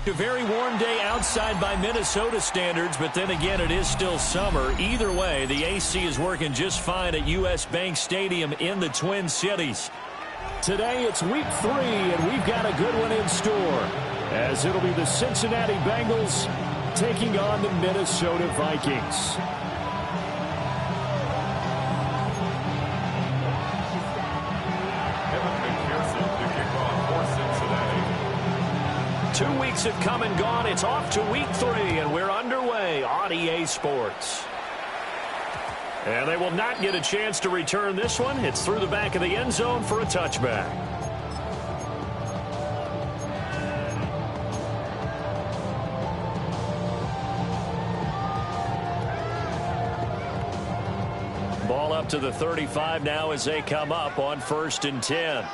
A very warm day outside by Minnesota standards, but then again, it is still summer. Either way, the AC is working just fine at U.S. Bank Stadium in the Twin Cities. Today, it's week 3, and we've got a good one in store, as it'll be the Cincinnati Bengals taking on the Minnesota Vikings. Two weeks have come and gone. It's off to week 3, and we're underway on EA Sports. And they will not get a chance to return this one. It's through the back of the end zone for a touchback. Ball up to the 35 now as they come up on 1st and 10.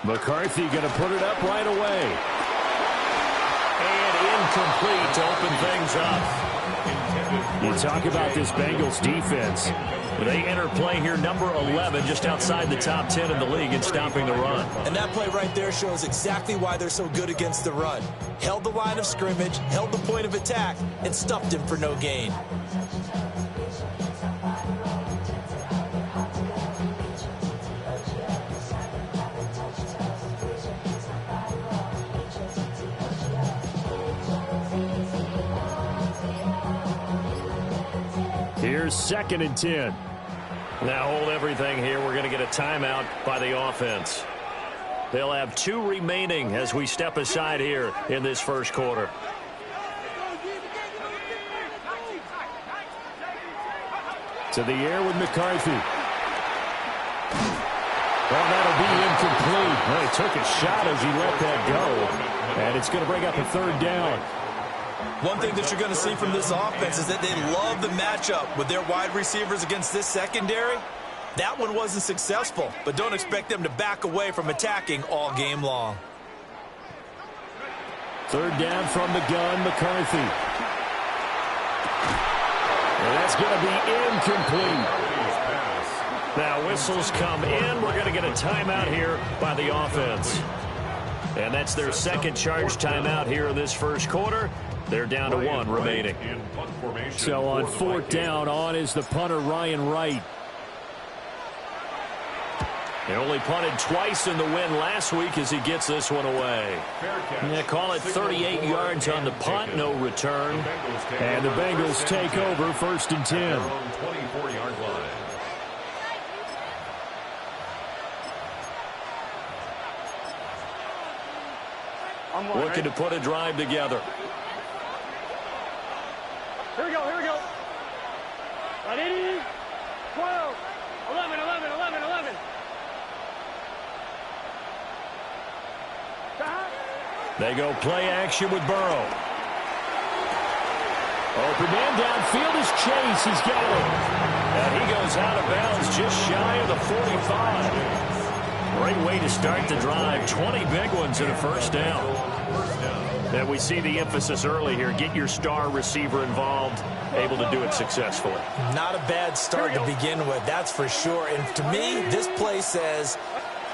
McCarthy going to put it up right away. And incomplete to open things up. You talk about this Bengals defense. They enter play here number 11, just outside the top 10 in the league in stopping the run. And that play right there shows exactly why they're so good against the run. Held the line of scrimmage, held the point of attack, and stuffed him for no gain. Here's 2nd and 10. Now hold everything here. We're going to get a timeout by the offense. They'll have 2 remaining as we step aside here in this first quarter. To the air with McCarthy. Well, that'll be incomplete. Well, he took a shot as he let that go. And it's going to bring up a 3rd down. One thing that you're going to see from this offense is that they love the matchup with their wide receivers against this secondary. That one wasn't successful, but don't expect them to back away from attacking all game long. 3rd down from the gun, McCarthy. And that's going to be incomplete. Now whistles come in. We're going to get a timeout here by the offense. And that's their 2nd charge timeout here in this first quarter. They're down to 1 remaining. So on 4th down, on is the punter, Ryan Wright. They only punted twice in the win last week as he gets this one away. Yeah, call it 38 yards on the punt, no return. And the Bengals take over 1st and 10. 24-yard line. Looking to put a drive together. Here we go, here we go. 12, 11, 11, 11, 11. They go play action with Burrow. Open man downfield is Chase. He's got it. And he goes out of bounds just shy of the 45. Great way to start the drive. 20 big ones in a 1st down. And we see the emphasis early here. Get your star receiver involved, able to do it successfully. Not a bad start to begin with, that's for sure. And to me, this play says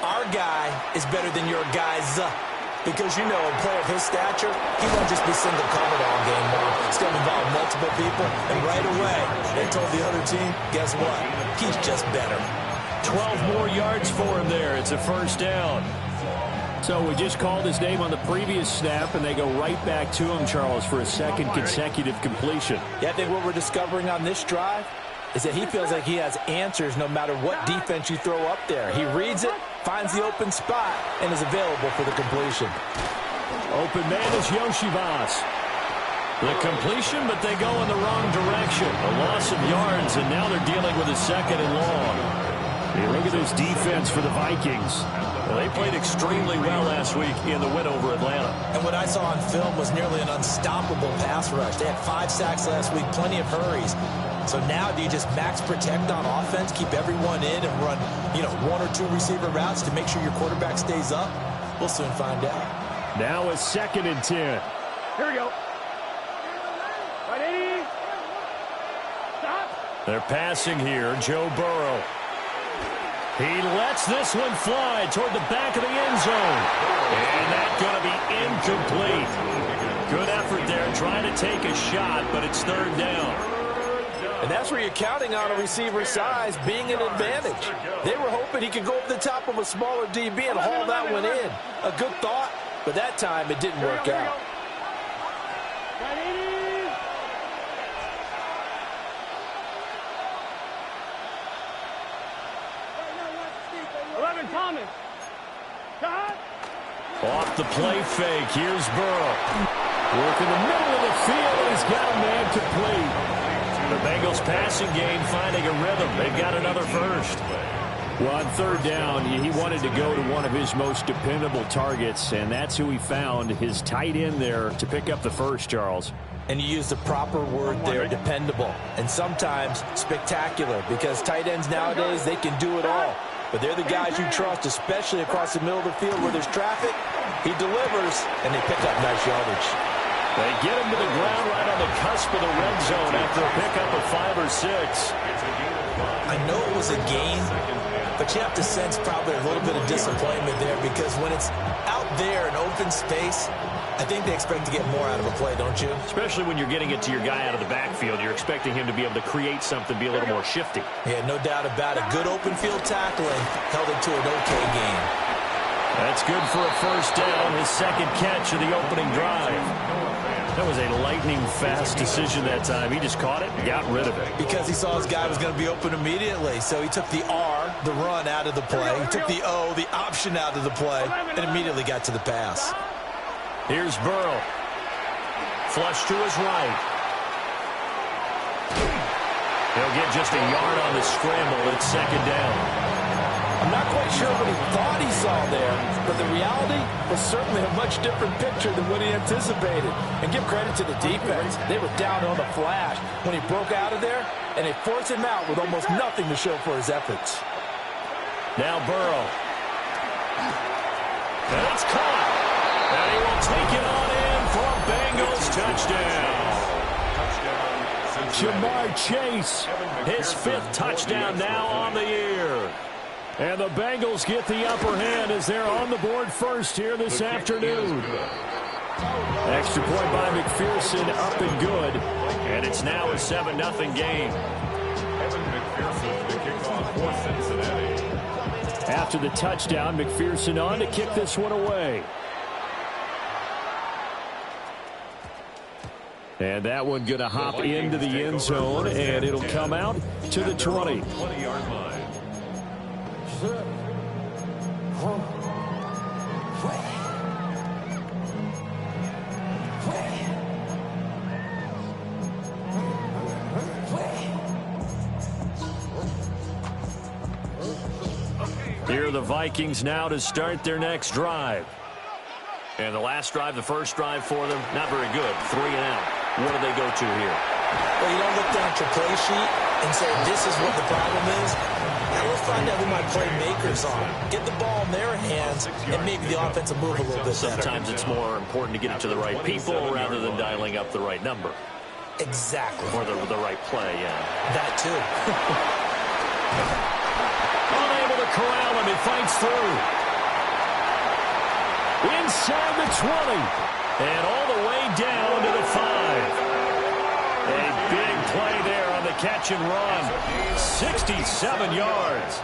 our guy is better than your guy's. Because, you know, a player of his stature, he won't just be single covered all game long. It's going to involve multiple people. And right away, they told the other team, guess what? He's just better. 12 more yards for him there. It's a 1st down. So we just called his name on the previous snap, and they go right back to him, Charles, for a 2nd consecutive completion. Yeah, I think what we're discovering on this drive is that he feels like he has answers no matter what defense you throw up there. He reads it, finds the open spot, and is available for the completion. Open man is Yoshivas. The completion, but they go in the wrong direction. A loss of yards, and now they're dealing with a 2nd and long. Hey, look at this defense for the Vikings. Well, they played extremely well last week in the win over Atlanta. And what I saw on film was nearly an unstoppable pass rush. They had 5 sacks last week, plenty of hurries. So now do you just max protect on offense, keep everyone in, and run, 1 or 2 receiver routes to make sure your quarterback stays up? We'll soon find out. Now a 2nd and 10. Here we go. Right, 80. Stop. They're passing here. Joe Burrow. He lets this one fly toward the back of the end zone. And that's going to be incomplete. Good effort there trying to take a shot, but it's third down. And that's where you're counting on a receiver's size being an advantage. They were hoping he could go up the top of a smaller DB and haul that one in. A good thought, but that time it didn't work out. Off the play fake, here's Burrow. Work in the middle of the field, and he's got a man complete. The Bengals passing game finding a rhythm. They've got another first. Well, on third down, he wanted to go to one of his most dependable targets, and that's who he found, his tight end there, to pick up the first, Charles. And you use the proper word there, dependable, and sometimes spectacular, because tight ends nowadays, they can do it all. But they're the guys you trust, especially across the middle of the field where there's traffic. He delivers, and they pick up nice yardage. They get him to the ground right on the cusp of the red zone after a pickup of 5 or 6. I know it was a game, but you have to sense probably a little bit of disappointment there, because when it's out there in open space, I think they expect to get more out of a play, don't you? Especially when you're getting it to your guy out of the backfield. You're expecting him to be able to create something, be a little more shifty. Yeah, no doubt about it. Good open field tackling held it to an okay game. That's good for a first down, his second catch of the opening drive. That was a lightning-fast decision that time. He just caught it and got rid of it. Because he saw his guy was going to be open immediately. So he took the R, the run, out of the play. He took the O, the option, out of the play, and immediately got to the pass. Here's Burrow. Flush to his right. He'll get just a yard on the scramble. It's second down. I'm not quite sure what he thought he saw there, but the reality was certainly a much different picture than what he anticipated. And give credit to the defense. They were down on the flash when he broke out of there, and they forced him out with almost nothing to show for his efforts. Now Burrow. And it's caught. And he will take it on in for a Bengals touchdown. Jamar Chase, his 5th touchdown now on the year. And the Bengals get the upper hand as they're on the board first here this afternoon. Extra point by McPherson, up and good. And it's now a 7-0 game. After the touchdown, McPherson on to kick this one away. And that one going to hop into the end zone, and it'll come out to the 20. Here are the Vikings now to start their next drive. And the last drive, the first drive for them, not very good. 3 and out. What do they go to here? Well, you don't look down at your play sheet and say, this is what the problem is. Now let's find out who my playmakers are. Get the ball in their hands, and maybe the offense will move a little bit better. Sometimes it's more important to get it to the right people rather than dialing up the right number. Exactly. Or the right play, yeah. That too. Unable to corral him. He fights through. Inside the 20. And all the way down to the 5. A big play there on the catch and run. 67 yards.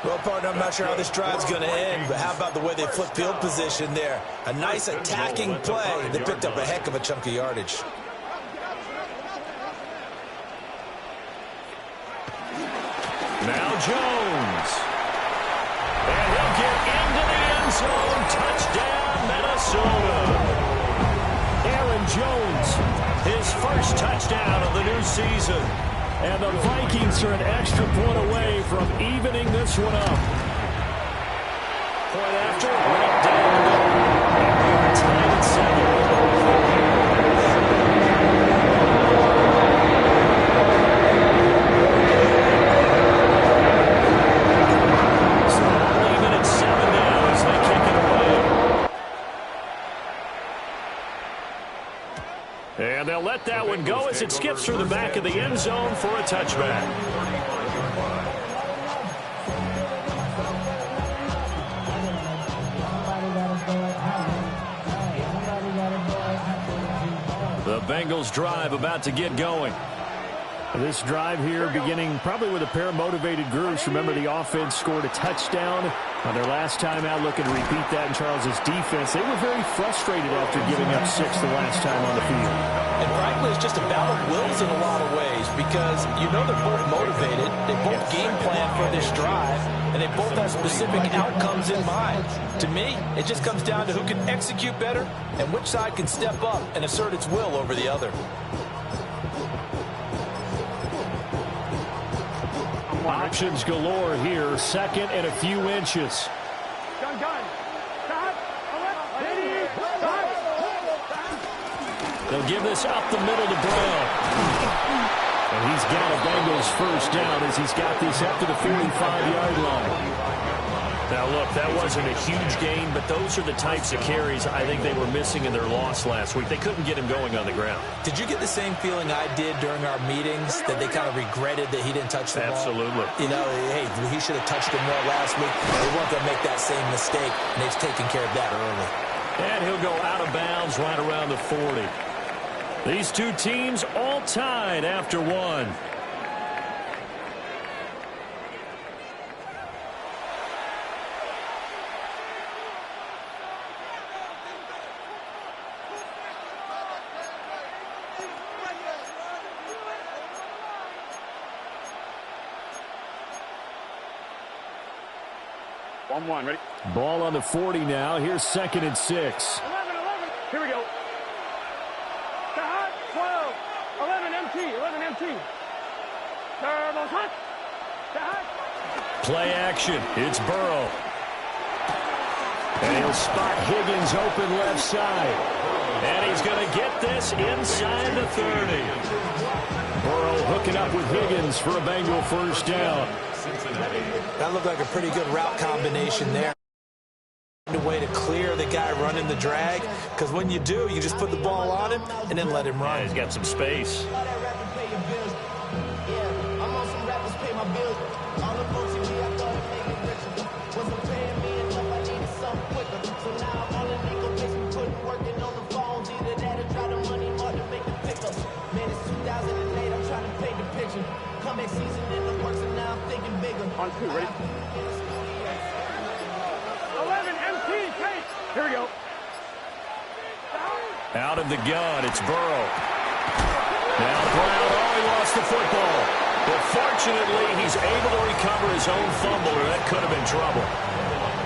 Well, partner, I'm not sure how this drive's going to end, but how about the way they flip field position there? A nice attacking play that picked up a heck of a chunk of yardage. Now Jones. And he'll get into the end zone. Touchdown, Minnesota. Aaron Jones, his first touchdown of the new season. And the Vikings are an extra point away from evening this one up. Point after, right down the middle. And we are tied at 7. And they'll let that one go as it skips through the back of the end zone for a touchback. The Bengals drive about to get going. This drive here beginning probably with a pair of motivated groups. Remember, the offense scored a touchdown on their last time out. Looking to repeat that in Charles's defense. They were very frustrated after giving up 6 the last time on the field. And frankly, it's just a battle of wills in a lot of ways because you know they're both motivated. They both game plan for this drive, and they both have specific outcomes in mind. To me, it just comes down to who can execute better and which side can step up and assert its will over the other. Options galore here. Second and a few inches. Gun. Stop. They'll give this up the middle to Brown. And he's got a Bengals first down as he's got this up to the 45-yard line. Now, look, that wasn't a huge gain, but those are the types of carries I think they were missing in their loss last week. They couldn't get him going on the ground. Did you get the same feeling I did during our meetings, that they kind of regretted that he didn't touch the ball? Absolutely. You know, hey, he should have touched him more last week. They weren't going to make that same mistake, and they've taken care of that early. And he'll go out of bounds right around the 40. These two teams all tied after one. Ready? Ball on the 40 now. Here's 2nd and 6. 11. Here we go. 12. 11 MT. Turbo hot. Play action. It's Burrow. And he'll spot Higgins open left side. And he's going to get this inside the 30. Burrow hooking up with Higgins for a Bengal first down. That looked like a pretty good route combination there. A way to clear the guy running the drag, because when you do, you just put the ball on him and then let him run. Yeah, he's got some space. On 2, ready? 11 MT, take. Here we go. Out of the gun, it's Burrow. Now Brown, he lost the football. But fortunately, he's able to recover his own fumble, or that could have been trouble.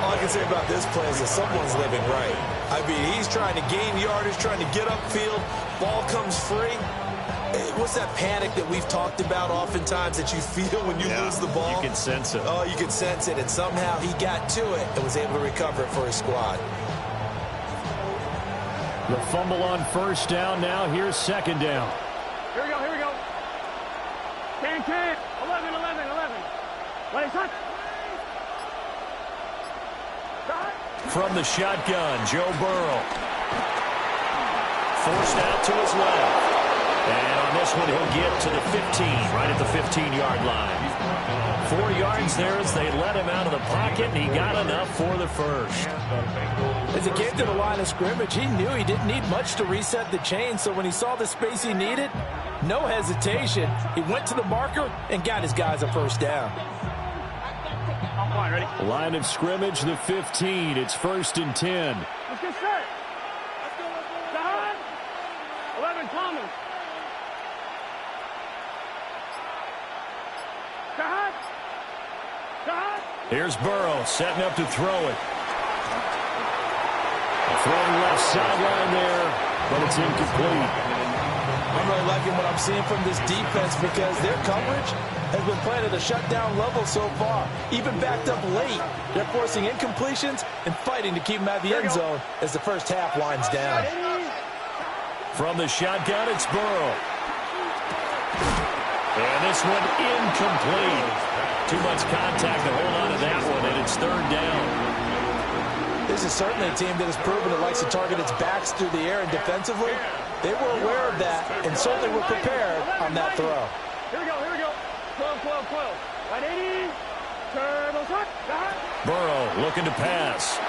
All I can say about this play is that someone's living right. I mean, he's trying to gain yardage, trying to get upfield. Ball comes free. What's that panic that we've talked about oftentimes that you feel when you lose the ball? You can sense it. Oh, you can sense it. And somehow he got to it and was able to recover it for his squad. The fumble on first down now. Here's 2nd down. Here we go. Can. 11. Let it touch. From the shotgun, Joe Burrow. Forced out to his left. And on this one, he'll get to the 15, right at the 15-yard line. 4 yards there as they let him out of the pocket, and he got enough for the first. As he came to the line of scrimmage, he knew he didn't need much to reset the chain, so when he saw the space he needed, no hesitation. He went to the marker and got his guys a first down. Ready? Line of scrimmage, the 15. It's 1st and 10. Let's get set. 11 Thomas. Here's Burrow setting up to throw it. Throwing left sideline there, but it's incomplete. I'm really liking what I'm seeing from this defense because their coverage has been playing at a shutdown level so far. Even backed up late, they're forcing incompletions and fighting to keep them out of the end zone as the first half winds down. From the shotgun, it's Burrow. And this one incomplete. Too much contact to hold on to that one, and it's 3rd down. This is certainly a team that has proven it likes to target its backs through the air and defensively. They were aware of that and certainly were prepared on that throw. Here we go, here we go. 12, 12, 12. Right 80. Turbo shot. Burrow looking to pass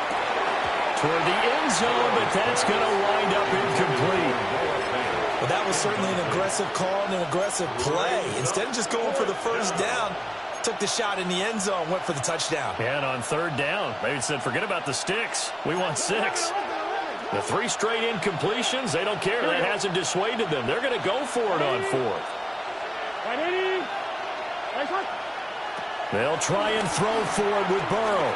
toward the end zone, but that's going to wind up incomplete. Well, that was certainly an aggressive call and an aggressive play. Instead of just going for the first down, took the shot in the end zone, went for the touchdown. And on third down, they said, forget about the sticks. We want 6. The 3 straight incompletions, they don't care. That hasn't dissuaded them. They're going to go for it on 4th. Right 80. Right shot. They'll try and throw for it with Burrow.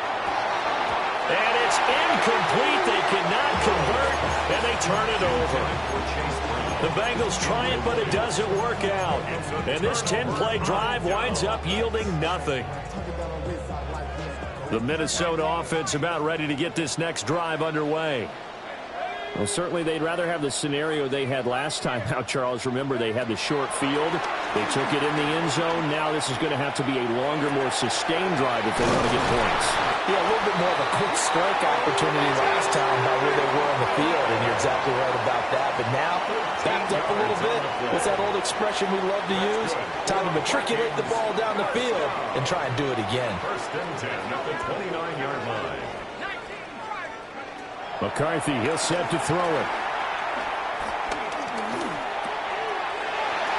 And it's incomplete. They cannot convert, and they turn it over. The Bengals try it, but it doesn't work out. And this 10-play drive winds up yielding nothing. The Minnesota offense about ready to get this next drive underway. Well, certainly they'd rather have the scenario they had last time. Now, Charles, remember, they had the short field. They took it in the end zone. Now this is going to have to be a longer, more sustained drive if they want to get points. Yeah, a little bit more of a quick strike opportunity last time by where they were on the field, and you're exactly right about that. But now, backed up a little bit. What's that old expression we love to use? Time to matriculate the ball down the field and try and do it again. First and 10 at the 29-yard line. McCarthy, he'll set to throw it.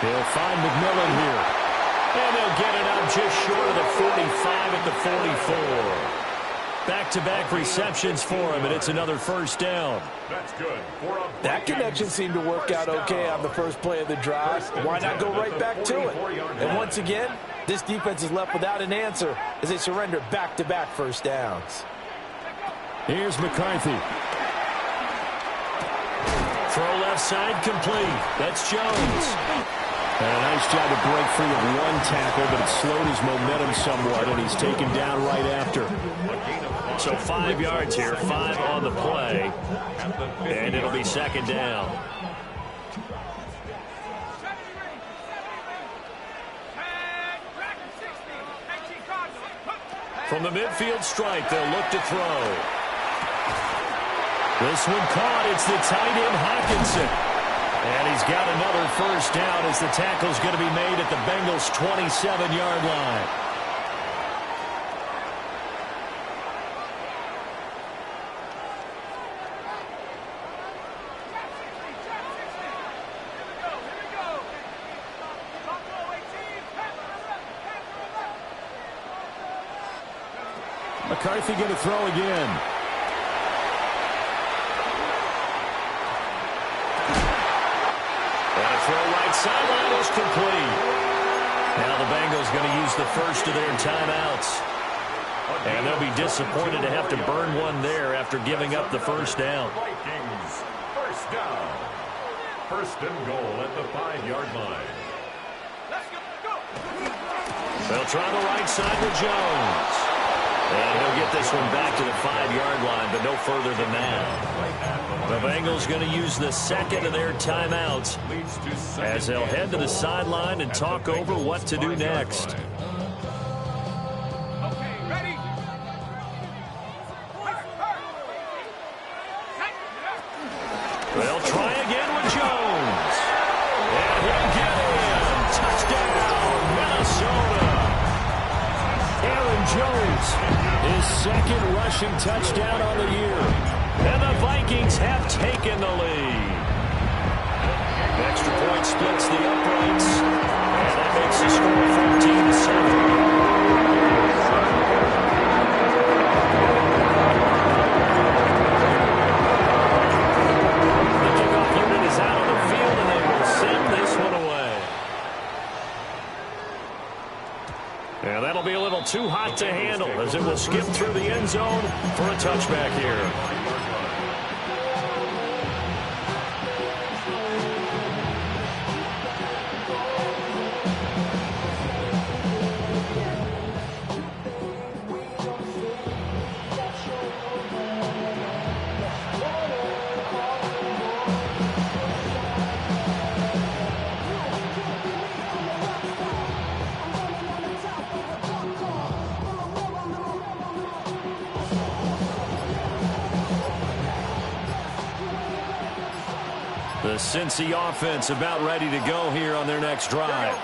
He'll find McMillan here. And they'll get it out just short of the 45 at the 44. Back-to-back receptions for him, and it's another first down. That's good. That connection seemed to work out okay on the first play of the drive. Why not go right back to it? And once again, this defense is left without an answer as they surrender back-to-back first downs. Here's McCarthy. Throw left side complete. That's Jones. And a nice job to break free of one tackle, but it slowed his momentum somewhat, and he's taken down right after. So 5 yards here, 5 on the play, and it'll be second down. From the midfield stripe, they'll look to throw. This one caught. It's the tight end Hawkinson. And he's got another first down as the tackle's going to be made at the Bengals' 27-yard line. McCarthy going to throw again. Throw right sideline is complete. Now the Bengals going to use the first of their timeouts. And they'll be disappointed to have to burn one there after giving up the first down. Vikings, first down. First and goal at the 5-yard line. They'll try the right side with Jones. And he'll get this one back to the 5-yard line, but no further than that. The Bengals going to use the second of their timeouts as they'll head to the sideline and talk over what to do next. Okay, ready? They'll try again with Jones. And he'll get in. Touchdown, Minnesota. Aaron Jones, his second rushing touchdown on the year. And the Vikings have taken the lead. Extra point splits the uprights. And that makes the score 14-7. The kickoff unit is out on the field, and they will send this one away. And that'll be a little too hot to handle as it will skip through the end zone for a touchback here. The Cincy offense about ready to go here on their next drive.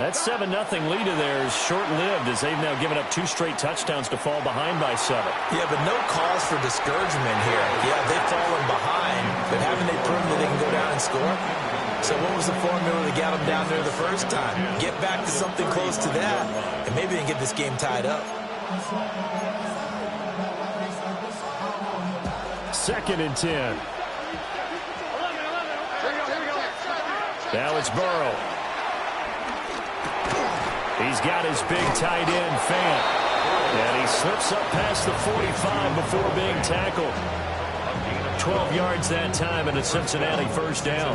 That 7-0 lead of theirs short-lived as they've now given up 2 straight touchdowns to fall behind by 7. Yeah, but no cause for discouragement here. Yeah, they've fallen behind, but haven't they proven that they can go down and score? So what was the formula that got them down there the first time? Get back to something close to that, and maybe they can get this game tied up. 2nd and 10. Now it's Burrow. He's got his big tight end, Fant. And he slips up past the 45 before being tackled. 12 yards that time, and a Cincinnati first down.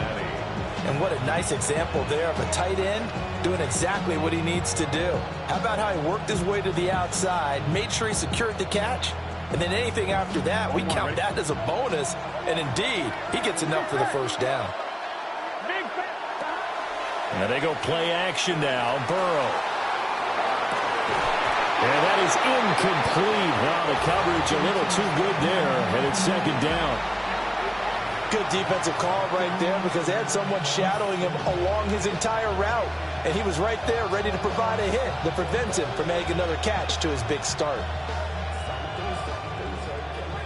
And what a nice example there of a tight end doing exactly what he needs to do. How about how he worked his way to the outside, made sure he secured the catch, and then anything after that, we count that as a bonus. And indeed, he gets enough for the first down. And they go play action now. Burrow. And that is incomplete. Wow, the coverage a little too good there, and it's 2nd down. Good defensive call right there because they had someone shadowing him along his entire route. And he was right there ready to provide a hit that prevents him from making another catch to his big start.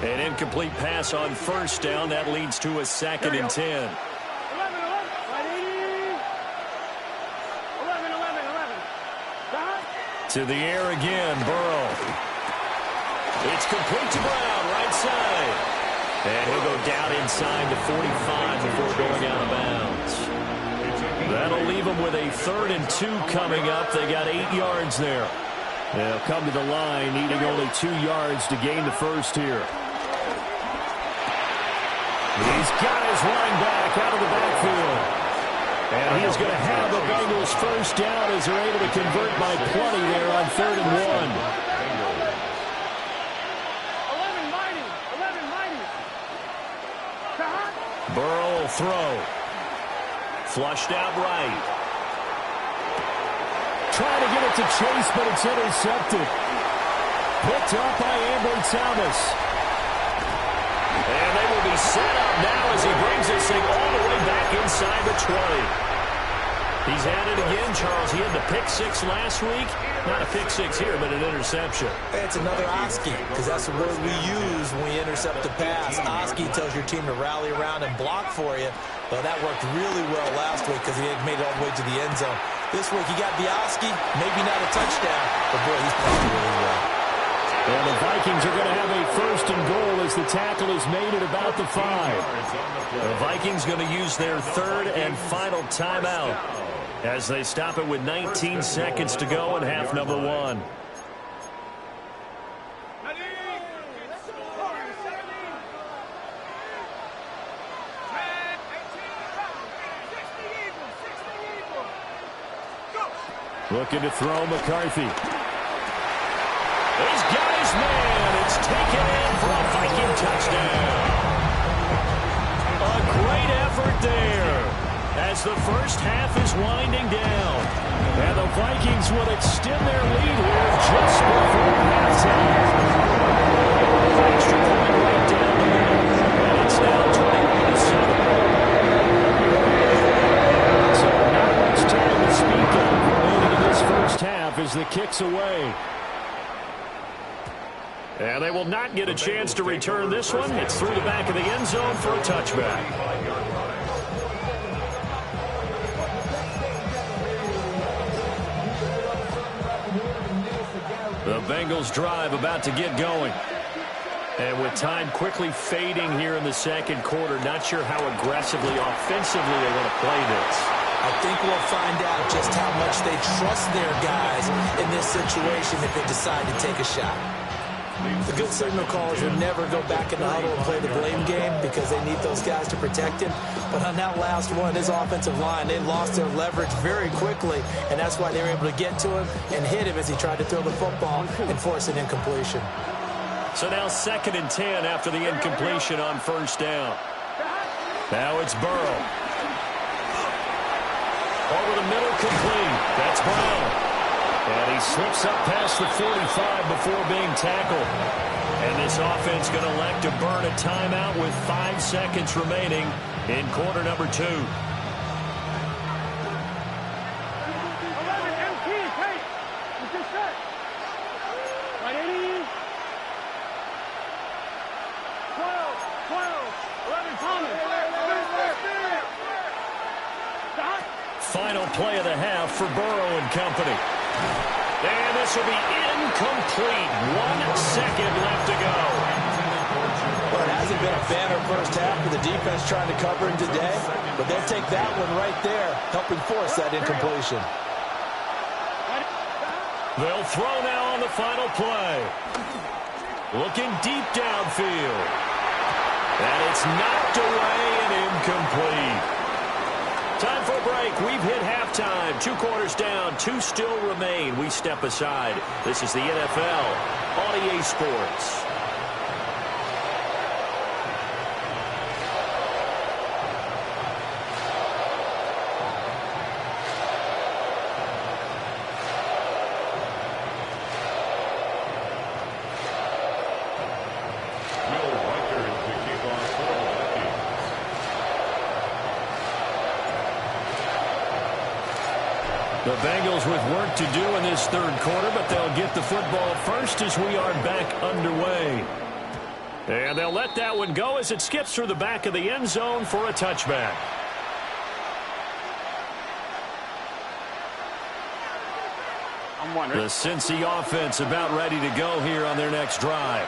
An incomplete pass on first down. That leads to a 2nd and 10. To the air again, Burrow. It's complete to Brown, right side. And he'll go down inside the 45 before going out of bounds. That'll leave them with a 3rd and 2 coming up. They got 8 yards there. They'll come to the line, needing only 2 yards to gain the first here. He's got his running back out of the backfield. And he's going to have the Bengals first down as they're able to convert by plenty there on 3rd and 1. Burrow will throw. Flushed out right. Trying to get it to Chase, but it's intercepted. Picked up by Ambry Thomas. And they will be set up now as he brings this thing all the way back inside the 20. He's at it again, Charles. He had the pick 6 last week. Not a pick 6 here, but an interception. It's another Oski, because that's the word we use when we intercept a pass. Oski tells your team to rally around and block for you. Well, that worked really well last week because he had made it all the way to the end zone. This week, he got the Oski, maybe not a touchdown, but boy, he's playing really well. And the Vikings are going to have a 1st and goal as the tackle is made at about the 5. The Vikings going to use their 3rd and final timeout as they stop it with 19 seconds to go in half number 1. Looking to throw McCarthy. He's got his man. It's taken in for a Viking touchdown. A great effort there as the first half is winding down. And the Vikings will extend their lead here just before halftime. Extra point right down the middle. And it's now 21-7. So not much time to speak of remaining in this first half as the kick's away. And they will not get a chance to return this one. It's through the back of the end zone for a touchback. The Bengals drive about to get going. And with time quickly fading here in the 2nd quarter, not sure how aggressively, offensively they want to play this. I think we'll find out just how much they trust their guys in this situation if they decide to take a shot. The good signal callers will never go back in the huddle and play the blame game because they need those guys to protect him. But on that last one, his offensive line, they lost their leverage very quickly, and that's why they were able to get to him and hit him as he tried to throw the football and force an incompletion. So now 2nd and 10 after the incompletion on first down. Now it's Burrow. Over the middle, complete. That's Brown. And he slips up past the 45 before being tackled. And this offense going to elect to burn a timeout with 5 seconds remaining in quarter number 2. 11 MT, hey, it's just set. Right, 80. 12, 11, Thomas. Stop. Final play of the half for Burrow and company. And this will be incomplete. 1 second left to go. Well, it hasn't been a banner first half for the defense trying to cover him today, but they'll take that one right there, helping force that incompletion. They'll throw now on the final play. Looking deep downfield. And it's knocked away and incomplete. Time for a break. We've hit halftime. 2 quarters down. 2 still remain. We step aside. This is the NFL on EA Sports. The Bengals with work to do in this third quarter, but they'll get the football first as we are back underway. And they'll let that one go as it skips through the back of the end zone for a touchback. I'm wondering. The Cincy offense about ready to go here on their next drive.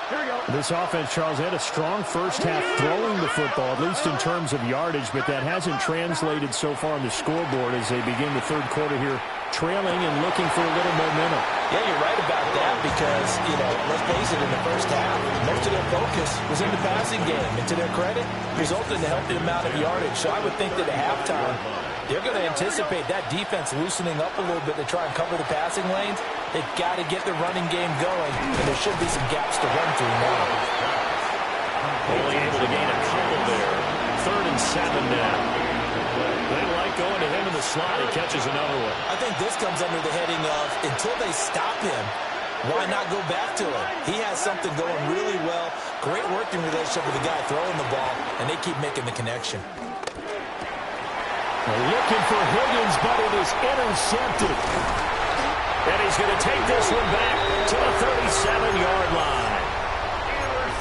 Here we go. This offense, Charles, had a strong first half throwing the football, at least in terms of yardage, but that hasn't translated so far on the scoreboard as they begin the third quarter here, trailing and looking for a little momentum. Yeah, you're right about that because, let's face it, in the first half, most of their focus was in the passing game. And to their credit, resulted in a healthy amount of yardage. So I would think that at halftime, they're going to anticipate that defense loosening up a little bit to try and cover the passing lanes. They've got to get the running game going, and there should be some gaps to run through now. Only able to gain a couple there. 3rd and 7 now. They like going to him in the slot. He catches another one. I think this comes under the heading of, until they stop him, why not go back to him? He has something going really well. Great working relationship with the guy throwing the ball, and they keep making the connection. Looking for Higgins, but it is intercepted. And he's going to take this one back to the 37-yard line.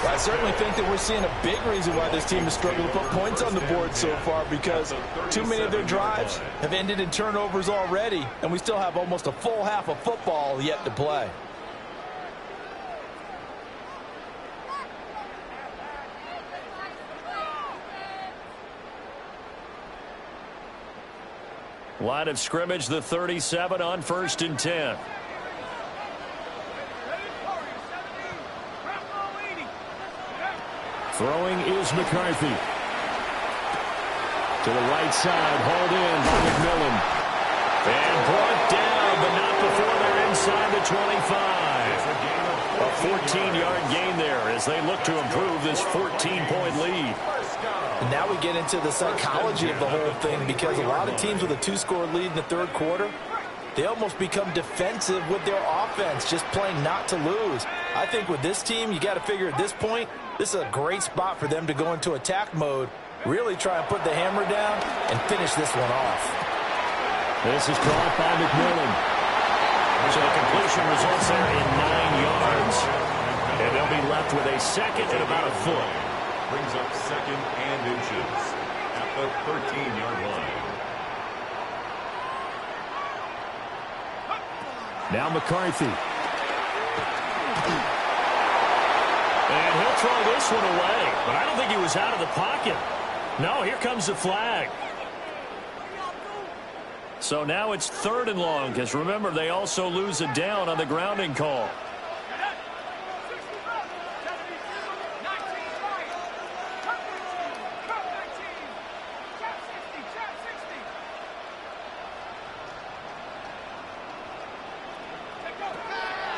Well, I certainly think that we're seeing a big reason why this team has struggled to put points on the board so far, because too many of their drives have ended in turnovers already, and we still have almost a full half of football yet to play. Line of scrimmage, the 37 on 1st and 10. Throwing is McCarthy. To the right side, hauled in by McMillan. And brought down, but not before they're inside the 25. A 14-yard gain there as they look to improve this 14-point lead. And now we get into the psychology of the whole thing, because a lot of teams with a 2-score lead in the third quarter, they almost become defensive with their offense, just playing not to lose. I think with this team, you got to figure at this point, this is a great spot for them to go into attack mode, really try and put the hammer down and finish this one off. This is caught by McMillan. So the completion results there in 9 yards. And they'll be left with a second and about a foot. Brings up 2nd and inches at the 13-yard line. Now McCarthy. And he'll throw this one away. But I don't think he was out of the pocket. No, here comes the flag. So now it's 3rd and long, because remember, they also lose a down on the grounding call.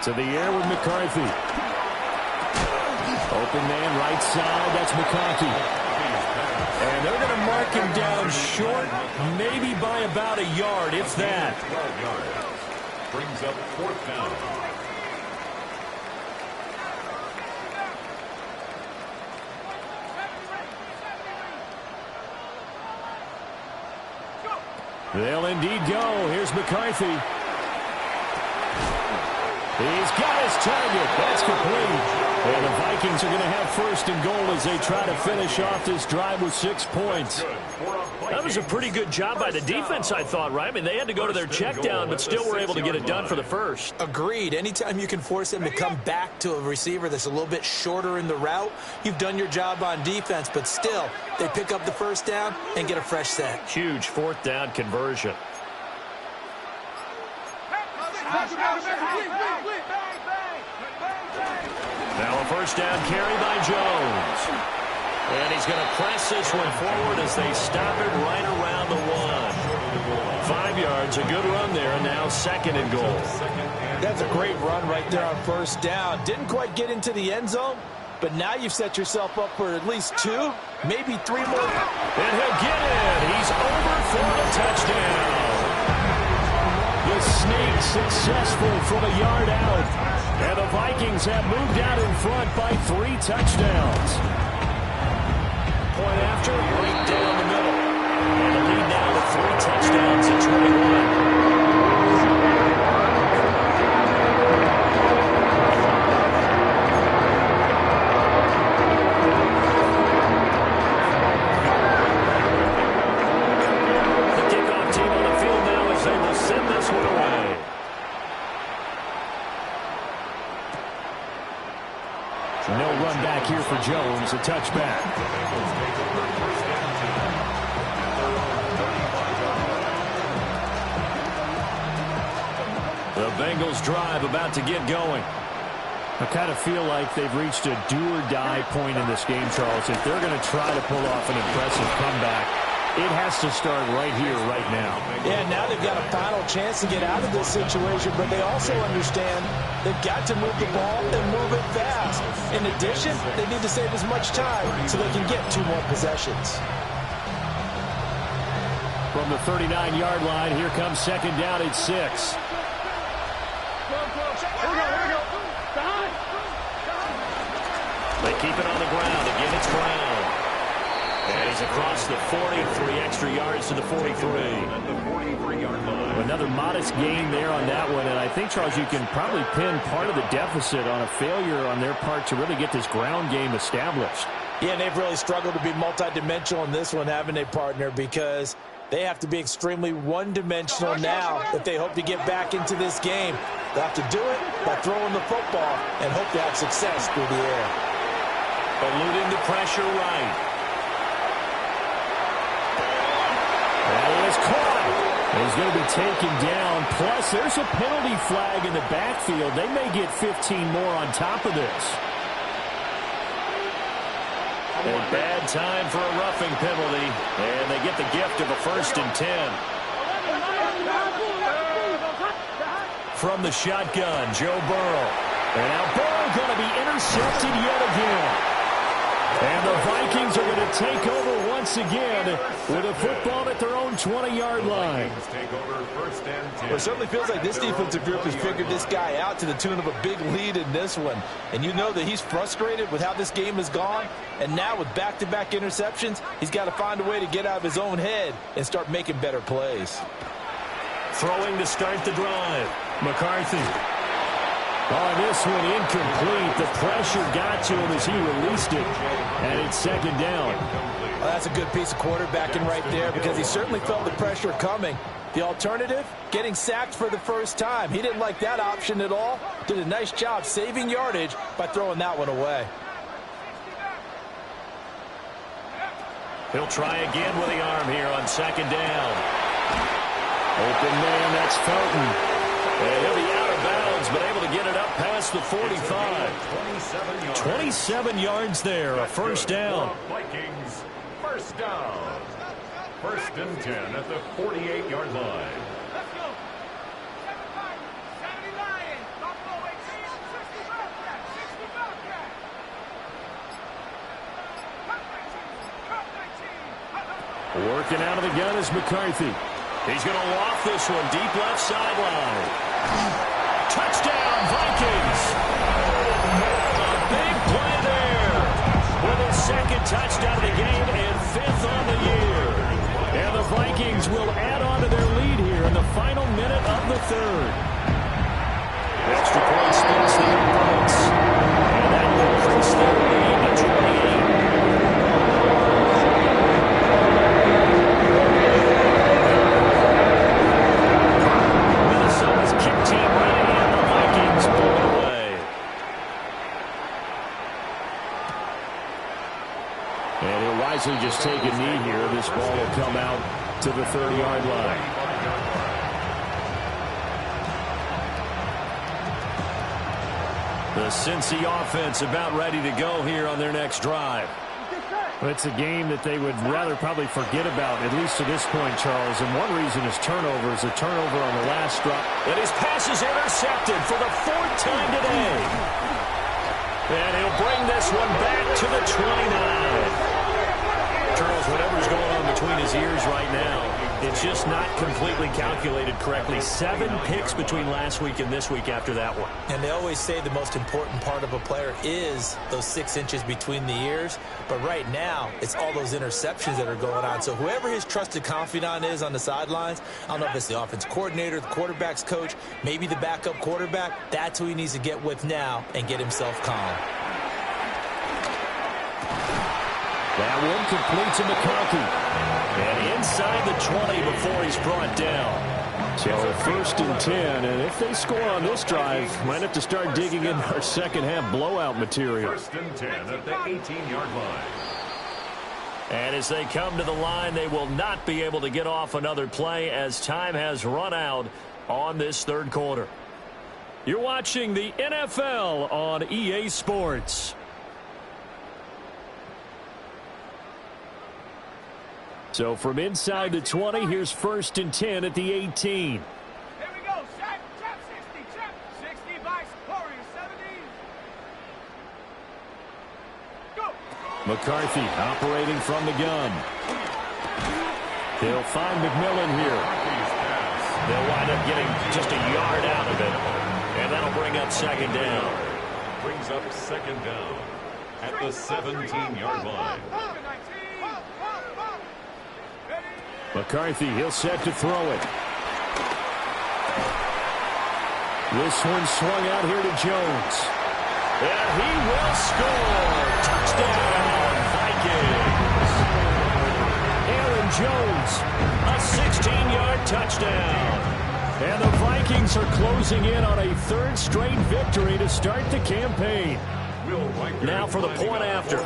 To the air with McCarthy. Open man right side. That's McCarthy. And they're going to mark him down short, maybe by about a yard, if that. brings up 4th down. They'll indeed go. Here's McCarthy. He's got his target. That's complete. And the Vikings are going to have 1st and goal as they try to finish off this drive with 6 points. That was a pretty good job by the defense, I thought, right? I mean, they had to go to their check down, but still were able to get it done for the first. Agreed. Anytime you can force them to come back to a receiver that's a little bit shorter in the route, you've done your job on defense, but still, they pick up the 1st down and get a fresh set. Huge 4th down conversion. Now a 1st down carry by Jones. And he's going to press this one forward as they stop it right around the 1. 5 yards, a good run there, and now 2nd and goal. That's a great run right there on 1st down. Didn't quite get into the end zone, but now you've set yourself up for at least 2, maybe 3 more. And he'll get it. He's over for a touchdown. The sneak successful from a yard out. And the Vikings have moved out in front by 3 touchdowns. Point after, right down the middle. And the lead now to 3 touchdowns at 21. Here for Jones, a touchback. The Bengals drive about to get going. I kind of feel like they've reached a do-or-die point in this game, Charles. If they're going to try to pull off an impressive comeback, it has to start right here, right now. Yeah, now they've got a final chance to get out of this situation, but they also understand they've got to move the ball and move it fast. In addition, they need to save as much time so they can get 2 more possessions. From the 39-yard line, here comes 2nd down at 6. They keep it on the ground. Again, it's Brown. And he's across the 40, 3 extra yards to the 43. Another modest gain there on that one, and I think, Charles, you can probably pin part of the deficit on a failure on their part to really get this ground game established. Yeah, and they've really struggled to be multidimensional in this one, haven't they, partner? Because they have to be extremely one-dimensional now if they hope to get back into this game. They'll have to do it by throwing the football and hope to have success through the air. Eluding the pressure right. That is caught. He's going to be taken down. Plus, there's a penalty flag in the backfield. They may get 15 more on top of this. A bad time for a roughing penalty, and they get the gift of a 1st and 10. From the shotgun, Joe Burrow. And now Burrow going to be intercepted yet again. And the Vikings are going to take over once again with a football at their own 20-yard line. Well, it certainly feels like this defensive group has figured this guy out to the tune of a big lead in this one. And you know that he's frustrated with how this game has gone. And now with back-to-back interceptions, he's got to find a way to get out of his own head and start making better plays. Throwing to start the drive. McCarthy. Oh, this one incomplete. The pressure got to him as he released it. And it's 2nd down. Well, that's a good piece of quarterbacking right there because he certainly felt the pressure coming. The alternative, getting sacked for the first time. He didn't like that option at all. Did a nice job saving yardage by throwing that one away. He'll try again with the arm here on 2nd down. Open man, that's Felton. And he'll be out of bounds, but able to get it up past the 45. 27 yards there, a 1st down. Vikings, 1st down. 1st and 10 at the 48-yard line. Working out of the gun is McCarthy. He's going to loft this one deep left sideline. Touchdown, Vikings. A big play there with his second touchdown of the game and 5th on the year. And the Vikings will add on to their lead here in the final minute of the 3rd. Extra point splits the opponents. And that will increase their lead to 28. Minnesota's kick team ready, and the Vikings pull it away. And he'll wisely just take a knee here. This ball will come out to the 30-yard line. The Cincy offense about ready to go here on their next drive. Well, it's a game that they would rather probably forget about, at least to this point, Charles. And one reason is turnovers. A turnover on the last drop. And his pass is intercepted for the 4th time today. And he'll bring this one back to the 29. Charles, whatever's going on between his ears right now, it's just not completely calculated correctly. 7 picks between last week and this week after that one. And they always say the most important part of a player is those 6 inches between the ears. But right now, it's all those interceptions that are going on. So whoever his trusted confidant is on the sidelines, I don't know if it's the offense coordinator, the quarterback's coach, maybe the backup quarterback, that's who he needs to get with now and get himself calm. That one complete to McCarthy. And inside the 20 before he's brought down. So 1st and 10, and if they score on this drive, might have to start digging in our second half blowout material. 1st and 10 at the 18-yard line. And as they come to the line, they will not be able to get off another play as time has run out on this 3rd quarter. You're watching the NFL on EA Sports. So from inside the 20, here's 1st and 10 at the 18. Here we go. Check 60. Check 60 by Corey 70. Go. McCarthy operating from the gun. They'll find McMillan here. They'll wind up getting just a yard out of it. And that'll bring up 2nd down. Brings up 2nd down at the 17-yard line. McCarthy, he'll set to throw it. This one swung out here to Jones. And he will score. Touchdown, Vikings. Aaron Jones. A 16-yard touchdown. And the Vikings are closing in on a 3rd straight victory to start the campaign. Now for the point after.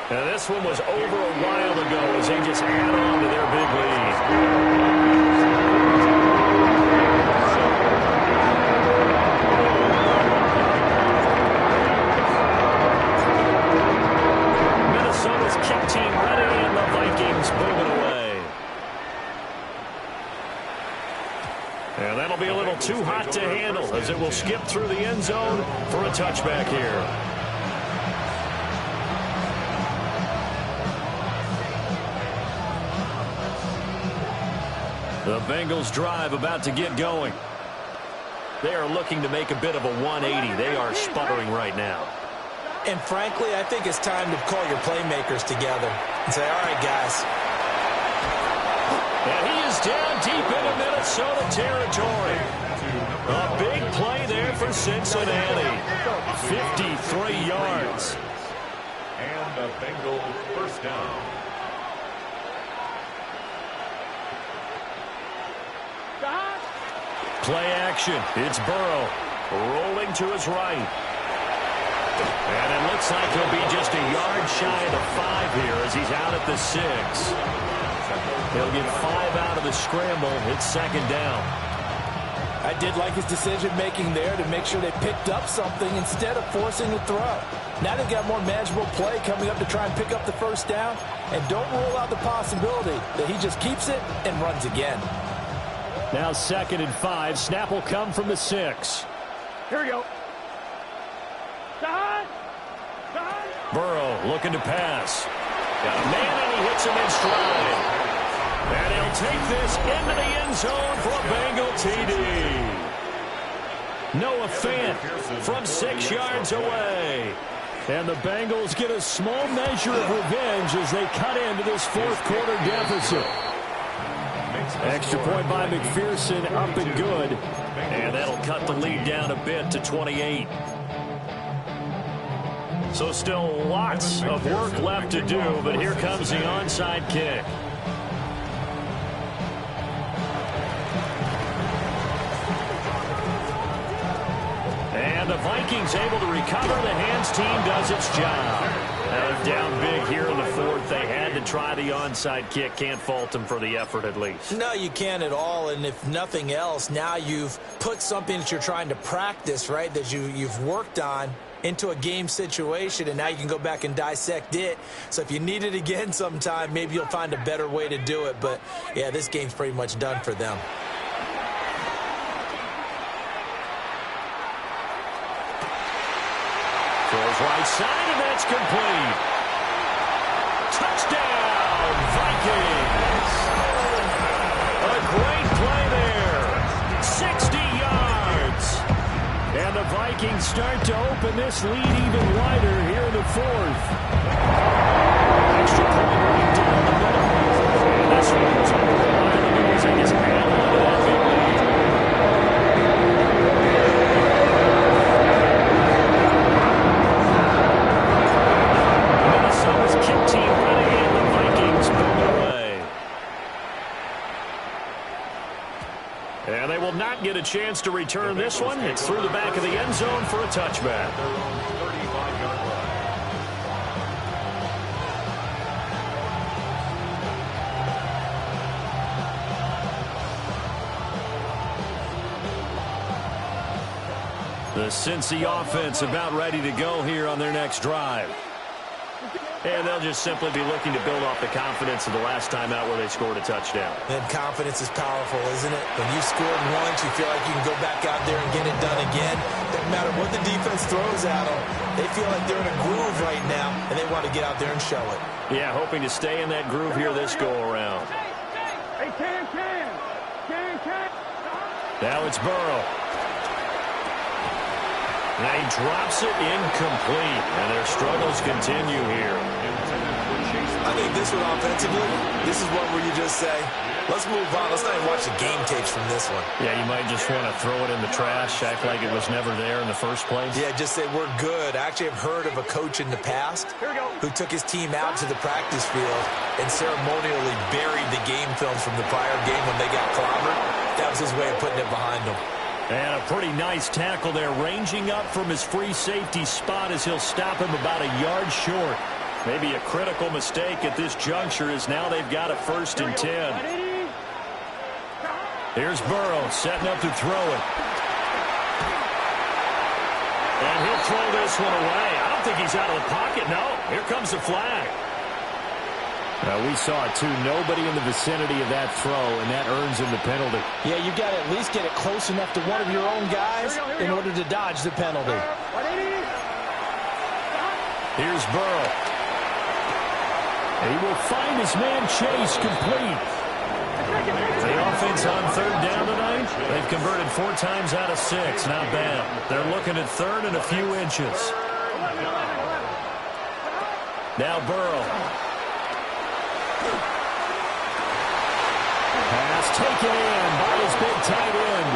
Now this one was over a while ago as they just add on to their big lead. Minnesota's kick team ready and the Vikings moving away. And that'll be a little too hot to handle as it will skip through the end zone for a touchback here. The Bengals drive about to get going. They are looking to make a bit of a 180. They are sputtering right now. And frankly, I think it's time to call your playmakers together and say, all right, guys. And he is down deep into Minnesota territory. A big play there for Cincinnati. 53 yards. And the Bengals 1st down. Play action. It's Burrow rolling to his right. And it looks like he'll be just a yard shy of the 5 here as he's out at the 6. He'll get 5 out of the scramble. It's 2nd down. I did like his decision-making there to make sure they picked up something instead of forcing the throw. Now they've got more manageable play coming up to try and pick up the 1st down. And don't rule out the possibility that he just keeps it and runs again. Now 2nd and 5. Snap will come from the 6. Here we go. Burrow looking to pass. Got a man and he hits him in stride. And he'll take this into the end zone for a Bengal TD. Noah Fant from 6 yards away. And the Bengals get a small measure of revenge as they cut into this fourth quarter deficit. Extra point by McPherson, up and good. And that'll cut the lead down a bit to 28. So still lots of work left to do, but here comes the onside kick. And the Vikings able to recover. The hands team does its job. Now down big here in the fourth. They had to try the onside kick. Can't fault them for the effort at least. No, you can't at all. And if nothing else, now you've put something that you're trying to practice, right, that you've worked on into a game situation, and now you can go back and dissect it. So if you need it again sometime, maybe you'll find a better way to do it. But, yeah, this game's pretty much done for them. Throws right side, and that's complete. Touchdown, Vikings. A great play there. 60 yards. And the Vikings start to open this lead even wider here in the fourth. Extra point right down the middle. And this one was over the line. The Bengals, I guess, hang on to that big lead. Minnesota's kick team ready, and the Vikings pull it away. And they will not get a chance to return this one. It's through the back of the end zone for a touchback. The Cincy offense about ready to go here on their next drive. And they'll just simply be looking to build off the confidence of the last time out where they scored a touchdown. And confidence is powerful, isn't it? When you scored once, you feel like you can go back out there and get it done again. Doesn't matter what the defense throws at them. They feel like they're in a groove right now, and they want to get out there and show it. Yeah, hoping to stay in that groove here this go-around. Hey, Can. Now it's Burrow. Now he drops it incomplete, and their struggles continue here. I think this one offensively, this is one where you just say, let's move on. Let's not even watch the game tapes from this one. Yeah, you might just want to throw it in the trash, act like it was never there in the first place. Yeah, just say we're good. I actually have heard of a coach in the past who took his team out to the practice field and ceremonially buried the game films from the prior game when they got clobbered. That was his way of putting it behind them. And a pretty nice tackle there, ranging up from his free safety spot as he'll stop him about a yard short. Maybe a critical mistake at this juncture as now they've got a 1st and 10. Here's Burrow setting up to throw it. And he'll throw this one away. I don't think he's out of the pocket. No, here comes the flag. We saw it, too. Nobody in the vicinity of that throw, and that earns him the penalty. Yeah, you got to at least get it close enough to one of your own guys in order to dodge the penalty. Here's Burrow. And he will find his man Chase complete. The offense on 3rd down tonight. They've converted 4 times out of 6. Not bad. They're looking at 3rd and a few inches. Now Burrow. Pass taken in by his big tight end.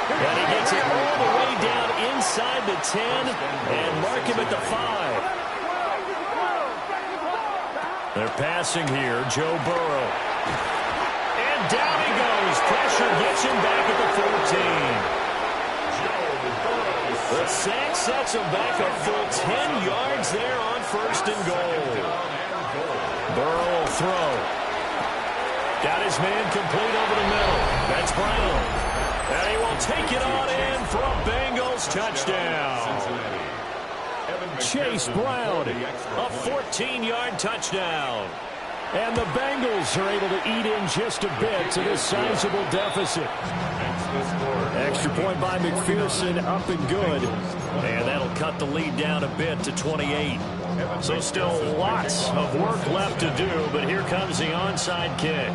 And he gets it all the way down inside the 10 and mark him at the 5. They're passing here, Joe Burrow. And down he goes. Pressure gets him back at the 14. The sack sets him back a full 10 yards there on 1st and goal. Burrow will throw. Got his man complete over the middle. That's Brown. And he will take it on in for a Bengals touchdown. Chase Brown. A 14-yard touchdown. And the Bengals are able to eat in just a bit to this sizable deficit. Extra point by McPherson, up and good. And that'll cut the lead down a bit to 28. So still lots of work left to do, but here comes the onside kick.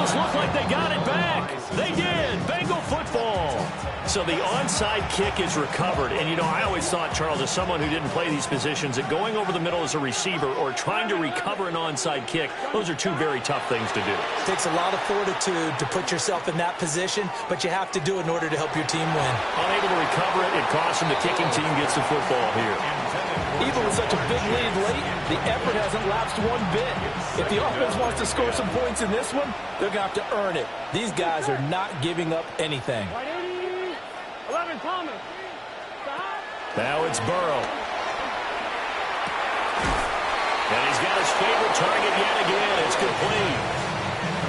Bengals look like they got it back. They did. Bengal football. So the onside kick is recovered. And, you know, I always thought, Charles, as someone who didn't play these positions, that going over the middle as a receiver or trying to recover an onside kick, those are two very tough things to do. It takes a lot of fortitude to put yourself in that position, but you have to do it in order to help your team win. Unable to recover it, it costs them. The kicking team gets the football here. Even with such a big lead late, the effort hasn't lapsed one bit. If the offense wants to score some points in this one, they're going to have to earn it. These guys are not giving up anything. 11, Thomas. Now it's Burrow. And he's got his favorite target yet again. It's complete.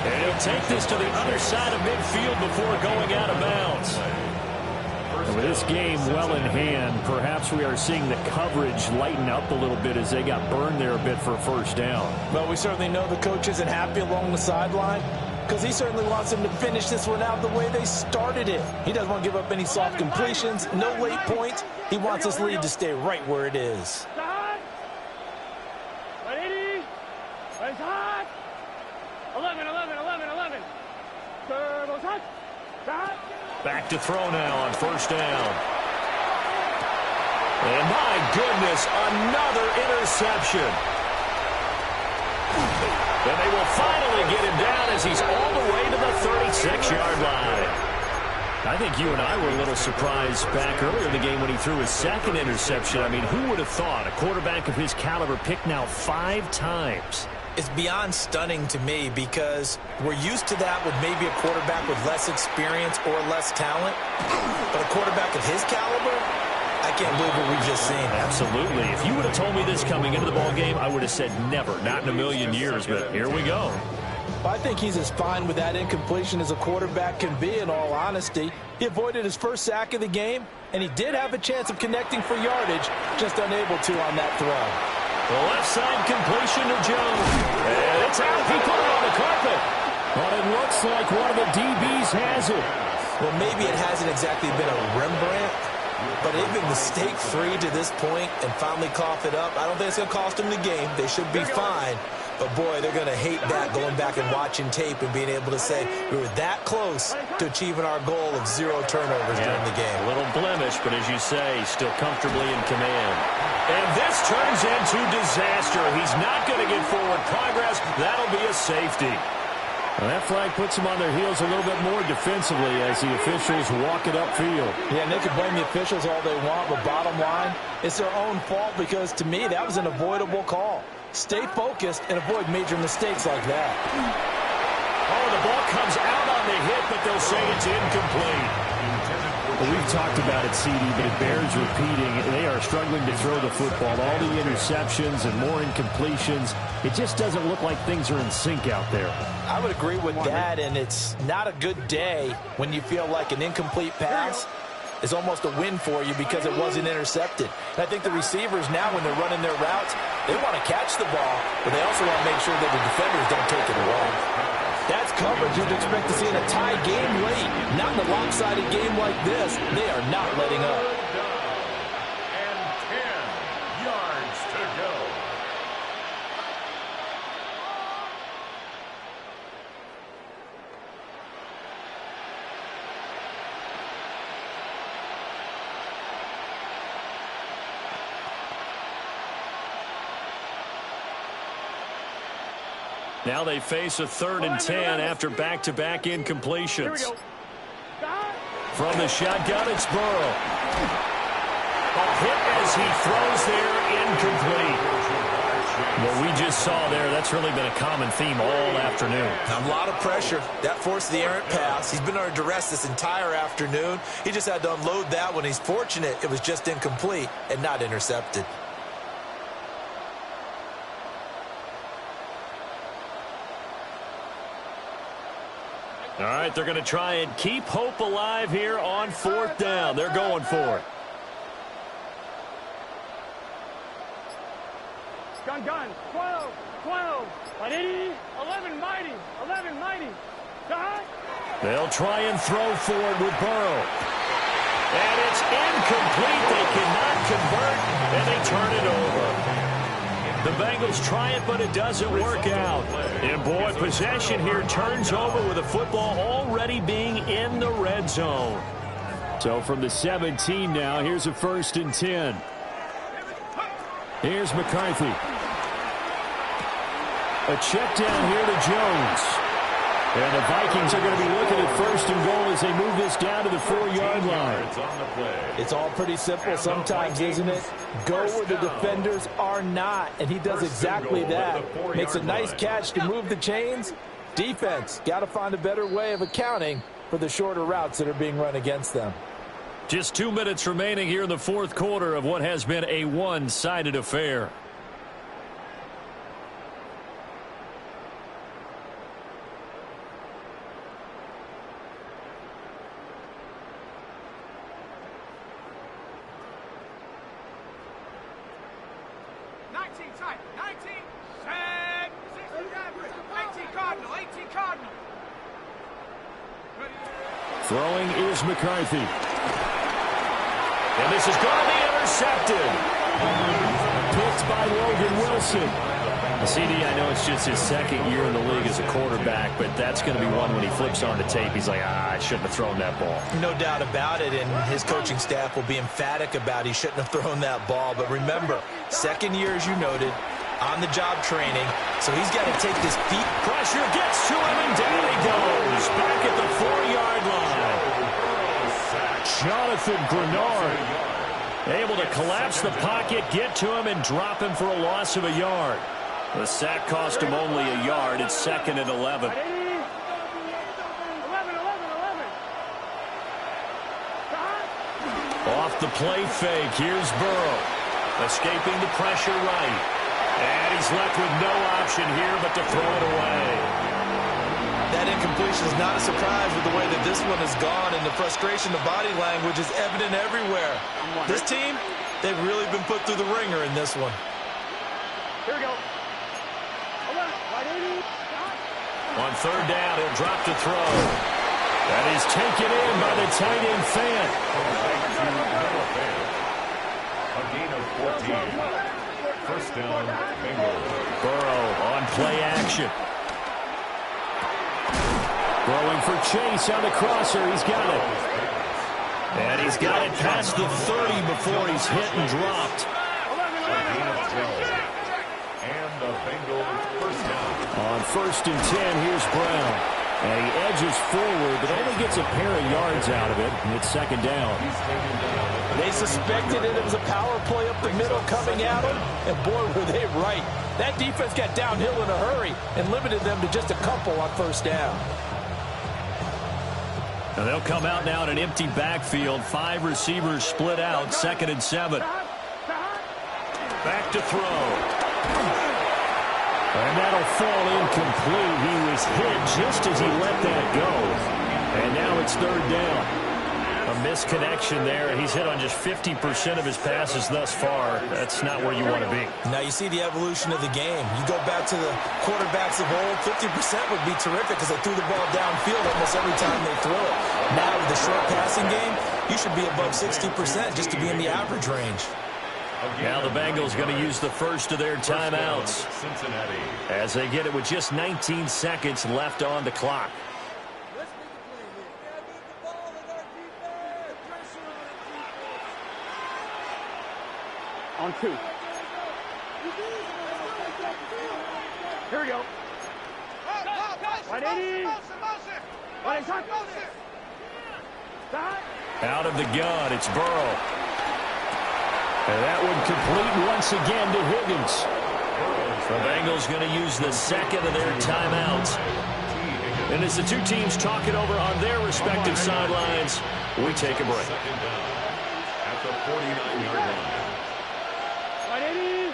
And he'll take this to the other side of midfield before going out of bounds. And with this game well in hand, perhaps we are seeing the coverage lighten up a little bit as they got burned there a bit for a first down. Well, we certainly know the coach isn't happy along the sideline because he certainly wants them to finish this one out the way they started it. He doesn't want to give up any soft completions, no late points. He wants this lead to stay right where it is. It's hot. 11. Turbo's hot. Back to throw now on first down. And my goodness, another interception. And they will finally get him down as he's all the way to the 36-yard line. I think you and I were a little surprised back earlier in the game when he threw his second interception. I mean, who would have thought a quarterback of his caliber picked now 5 times? It's beyond stunning to me because we're used to that with maybe a quarterback with less experience or less talent. But a quarterback of his caliber, I can't believe what we've just seen. Absolutely. If you would have told me this coming into the ballgame, I would have said never, not in a million years. But here we go. I think he's as fine with that incompletion as a quarterback can be, in all honesty. He avoided his first sack of the game, and he did have a chance of connecting for yardage, just unable to on that throw. The left side completion to Jones. And it's out. He put it on the carpet. But it looks like one of the DBs has it. Well, maybe it hasn't exactly been a Rembrandt, but they've been mistake-free to this point and finally cough it up. I don't think it's going to cost them the game. They should be fine. But, boy, they're going to hate that, going back and watching tape and being able to say we were that close to achieving our goal of 0 turnovers during the game. A little blemish, but as you say, still comfortably in command. And this turns into disaster. He's not going to get forward progress. That'll be a safety. Well, that flag puts them on their heels a little bit more defensively as the officials walk it upfield. Yeah, and they can blame the officials all they want, but bottom line, it's their own fault because, to me, that was an avoidable call. Stay focused and avoid major mistakes like that. Oh, the ball comes out on the hit, but they'll say it's incomplete. Well, we've talked about it, CD, but it bears repeating. They are struggling to throw the football. All the interceptions and more incompletions. It just doesn't look like things are in sync out there. I would agree with that, and it's not a good day when you feel like an incomplete pass is almost a win for you because it wasn't intercepted. And I think the receivers now, when they're running their routes, they want to catch the ball, but they also want to make sure that the defenders don't take it away. That's coverage you'd expect to see in a tie game late. Not in a lopsided game like this. They are not letting up. And 10 yards to go. Now they face a 3rd and 10 after back-to-back incompletions. From the shotgun, it's Burrow. A hit as he throws there, incomplete. What we just saw there, that's really been a common theme all afternoon. A lot of pressure. That forced the errant pass. He's been under duress this entire afternoon. He just had to unload that one. He's fortunate it was just incomplete and not intercepted. All right, they're going to try and keep hope alive here on 4th down. They're going for it. Gun, 12, 180, 11, mighty, 11, mighty. Shot. They'll try and throw for it with Burrow. And it's incomplete. They cannot convert, and they turn it over. The Bengals try it, but it doesn't work out. And, boy, possession here turns over with the football already being in the red zone. So from the 17 now, here's a 1st and 10. Here's McCarthy. A check down here to Jones. And the Vikings are going to be looking at 1st and goal as they move this down to the 4-yard line. It's all pretty simple sometimes, isn't it? Go where the defenders are not, and he does exactly that. Makes a nice catch to move the chains. Defense, got to find a better way of accounting for the shorter routes that are being run against them. Just 2 minutes remaining here in the 4th quarter of what has been a one-sided affair. Throwing is McCarthy. And this is going to be intercepted. Picked by Logan Wilson. CD, I know it's just his 2nd year in the league as a quarterback, but that's going to be one when he flips on the tape. He's like, I shouldn't have thrown that ball. No doubt about it, and his coaching staff will be emphatic about he shouldn't have thrown that ball. But remember, 2nd year, as you noted, on-the-job training, so he's got to take this feet. Pressure gets to him, and down he goes. Back at the 4-yard line. Jonathan Grenard able to collapse the pocket, get to him, and drop him for a loss of a yard. The sack cost him only a yard. It's 2nd and 11. Off the play fake. Here's Burrow. Escaping the pressure right. And he's left with no option here but to throw it away. That incompletion is not a surprise with the way that this one has gone, and the frustration, the body language is evident everywhere. This team, they've really been put through the ringer in this one. Here we go. On 3rd down, he'll drop to throw. That is taken in by the tight end Fan. A gain of 14. 1st down, Bengals. Burrow on play action. Throwing for Chase on the crosser. He's got it. And he's got it past the 30 before he's hit and dropped. A gain of 12. And the Bengals 1st down. On 1st and 10, here's Brown. And he edges forward, but only gets a pair of yards out of it. And it's 2nd down. They suspected it was a power play up the middle coming at him, and boy, were they right. That defense got downhill in a hurry and limited them to just a couple on 1st down. And they'll come out now in an empty backfield. 5 receivers split out. 2nd and 7. Back to throw. And that'll fall incomplete. He was hit just as he let that go. And now it's 3rd down. A misconnection there, and he's hit on just 50% of his passes thus far. That's not where you want to be. Now you see the evolution of the game. You go back to the quarterbacks of old, 50% would be terrific because they threw the ball downfield almost every time they throw it. Now with the short passing game, you should be above 60% just to be in the average range. Now the Bengals going to use the first of their timeouts Cincinnati. as they get it with just 19 seconds left on the clock. On 2. Here we go. 180. 180. Out of the gun, it's Burrow. And that one complete once again to Higgins. The Bengals going to use the second of their timeouts. And as the two teams talk it over on their respective sidelines, we take a break. 2nd down at the 49-yard line. 180.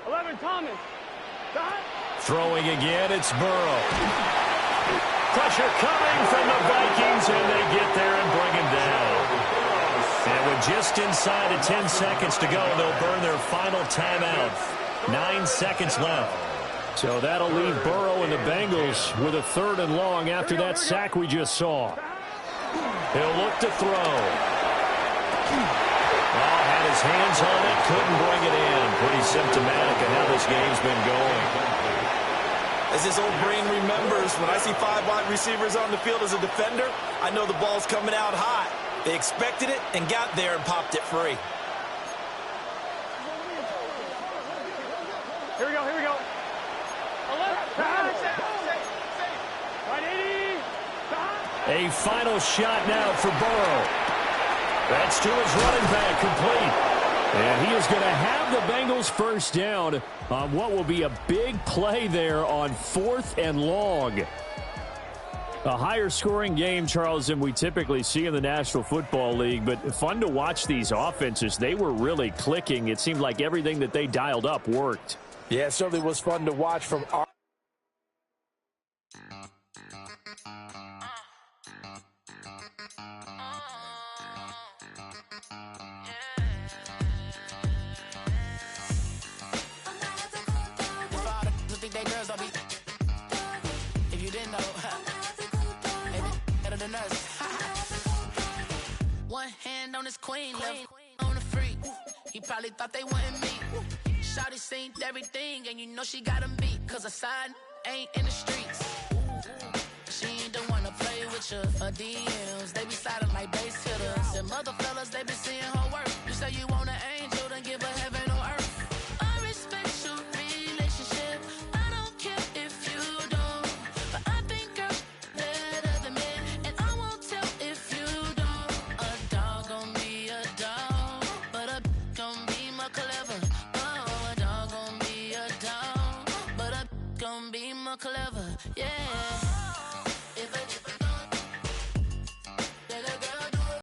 11, Thomas. Throwing again, it's Burrow. Pressure coming from the Vikings, and they get there and bring him down. And with just inside of 10 seconds to go, they'll burn their final timeout. 9 seconds left. So that'll leave Burrow and the Bengals with a 3rd and long after that sack we just saw. He'll look to throw. Oh, had his hands on it, couldn't bring it in. Pretty symptomatic of how this game's been going. As his old brain remembers, when I see 5 wide receivers on the field as a defender, I know the ball's coming out hot. They expected it and got there and popped it free. Here we go, here we go. A final shot now for Burrow. That's to his running back, complete. And he is going to have the Bengals first down on what will be a big play there on 4th and long. A higher scoring game, Charles, than we typically see in the National Football League, but fun to watch these offenses. They were really clicking. It seemed like everything that they dialed up worked. Yeah, it certainly was fun to watch from our... One hand on his queen, left on the freak. He probably thought they wanted me. Shawty seen everything, and you know she got him beat. Cause a side ain't in the streets. She ain't the one to play with you. Her DMs, they be sliding like base hitters. And mother fellas, they be seeing her work. You say you want an angel, then give her heaven on earth. I respect your relationship. I don't care if you don't. But I think girls better than men. And I won't tell if you don't. A dog gon' be a dog. But a gon' be more clever. Oh, a dog gon' be a dog. But a gon' be more clever. Yeah.